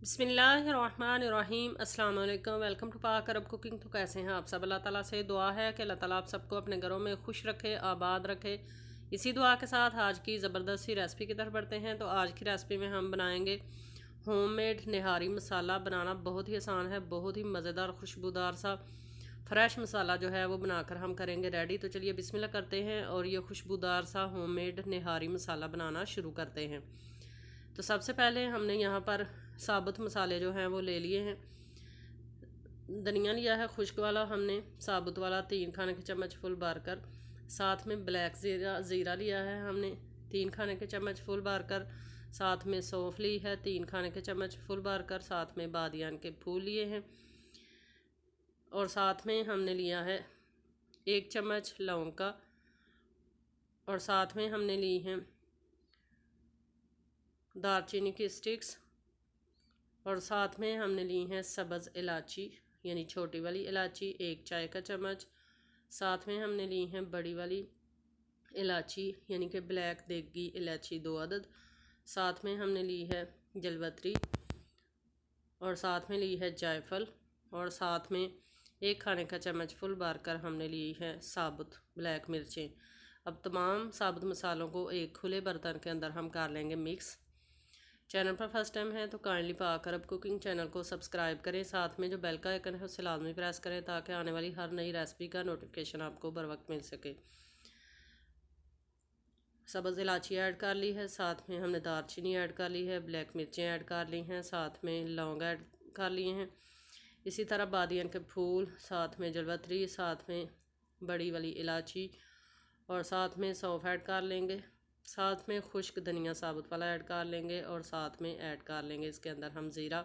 बिस्मिल्लाहिर्रहमानिर्रहीम अस्सलाम वालेकुम। वेलकम टू पाक अरब कुकिंग। तो कैसे हैं आप सब? अल्लाह ताला से दुआ है कि अल्लाह ताला आप सबको अपने घरों में खुश रखे, आबाद रखे। इसी दुआ के साथ आज की ज़बरदस्त सी रेसिपी की तरफ बढ़ते हैं। तो आज की रेसिपी में हम बनाएंगे होममेड निहारी मसाला। बनाना बहुत ही आसान है, बहुत ही मज़ेदार खुशबूदार सा फ्रेश मसाला जो है वो बनाकर हम करेंगे रेडी। तो चलिए बिस्मिल्लाह करते हैं और ये खुशबूदार सा होममेड निहारी मसाला बनाना शुरू करते हैं। तो सबसे पहले हमने यहाँ पर साबुत मसाले जो हैं वो ले लिए हैं। धनिया लिया है खुश्क वाला हमने, साबुत वाला 3 खाने के चम्मच फुल बार कर। साथ में ब्लैक ज़ीरा लिया है हमने 3 खाने के चम्मच फुल बार कर। साथ में सौंफ ली है 3 खाने के चम्मच फुल बार कर। साथ में बादियान के फूल लिए हैं और साथ में हमने लिया है 1 चम्मच लौंग का। और साथ में हमने ली हैं दालचीनी की स्टिक्स। और साथ में हमने ली हैं सब्ज़ इलायची यानी छोटी वाली इलायची 1 चाय का चम्मच। साथ में हमने ली हैं बड़ी वाली इलायची यानी कि ब्लैक देगी इलायची 2 अदद। साथ में हमने ली है जलवत्री और साथ में ली है जायफल। और साथ में 1 खाने का चम्मच फुल बार कर हमने ली है साबुत ब्लैक मिर्चें। अब तमाम साबुत मसालों को एक खुले बर्तन के अंदर हम कर लेंगे मिक्स। चैनल पर फर्स्ट टाइम है तो काइंडली पाक अरब कुकिंग चैनल को सब्सक्राइब करें। साथ में जो बेल का आइकन है उसे लाजमी प्रेस करें ताकि आने वाली हर नई रेसिपी का नोटिफिकेशन आपको बर वक्त मिल सके। सब्ज़ इलायची ऐड कर ली है, साथ में हमने दालचीनी ऐड कर ली है, ब्लैक मिर्चें ऐड कर ली हैं, साथ में लौंग ऐड कर लिए हैं। इसी तरह बादियान के फूल, साथ में जलवत्री, साथ में बड़ी वाली इलायची और साथ में सौंफ ऐड कर लेंगे। साथ में खुश्क धनिया साबुत वाला ऐड कर लेंगे और साथ में ऐड कर लेंगे इसके अंदर हम ज़ीरा।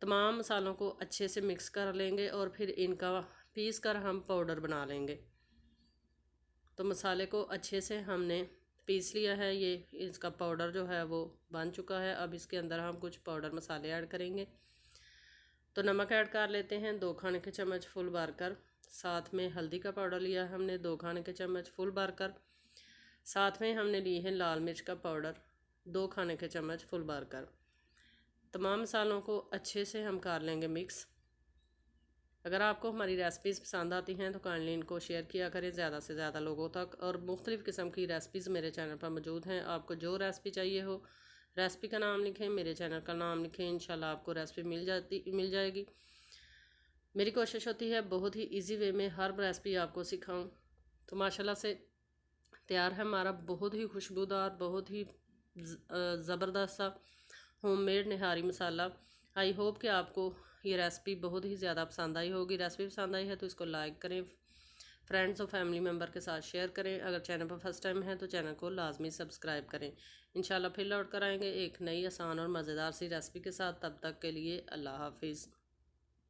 तमाम मसालों को अच्छे से मिक्स कर लेंगे और फिर इनका पीस कर हम पाउडर बना लेंगे। तो मसाले को अच्छे से हमने पीस लिया है, ये इसका पाउडर जो है वो बन चुका है। अब इसके अंदर हम कुछ पाउडर मसाले ऐड करेंगे। तो नमक ऐड कर लेते हैं 2 खाने के चम्मच फुल बार कर। साथ में हल्दी का पाउडर लिया है हमने 2 खाने के चम्मच फुल बार कर। साथ में हमने ली है लाल मिर्च का पाउडर 2 खाने के चम्मच फुल बार कर। तमाम मसालों को अच्छे से हम कर लेंगे मिक्स। अगर आपको हमारी रेसिपीज़ पसंद आती हैं तो काइंडली इनको शेयर किया करें ज़्यादा से ज़्यादा लोगों तक। और मुख्तलिफ़ किस्म की रेसिपीज़ मेरे चैनल पर मौजूद हैं। आपको जो रेसिपी चाहिए हो रेसिपी का नाम लिखें, मेरे चैनल का नाम लिखें, इंशाल्लाह आपको रेसिपी मिल जाएगी। मेरी कोशिश होती है बहुत ही ईजी वे में हर रेसिपी आपको सिखाऊं। तो माशाल्लाह से तैयार है हमारा बहुत ही खुशबूदार, बहुत ही ज़बरदस्त सा homemade nihari masala. I hope कि आपको ये रेसिपी बहुत ही ज़्यादा पसंद आई होगी। रेसिपी पसंद आई है तो इसको लाइक करें, फ्रेंड्स और फैमिली मेम्बर के साथ शेयर करें। अगर चैनल पर फर्स्ट टाइम है तो चैनल को लाजमी सब्सक्राइब करें। इंशाल्लाह फिर लौट कर आएंगे एक नई आसान और मज़ेदार सी रेसिपी के साथ। तब तक के लिए अल्लाह हाफिज़।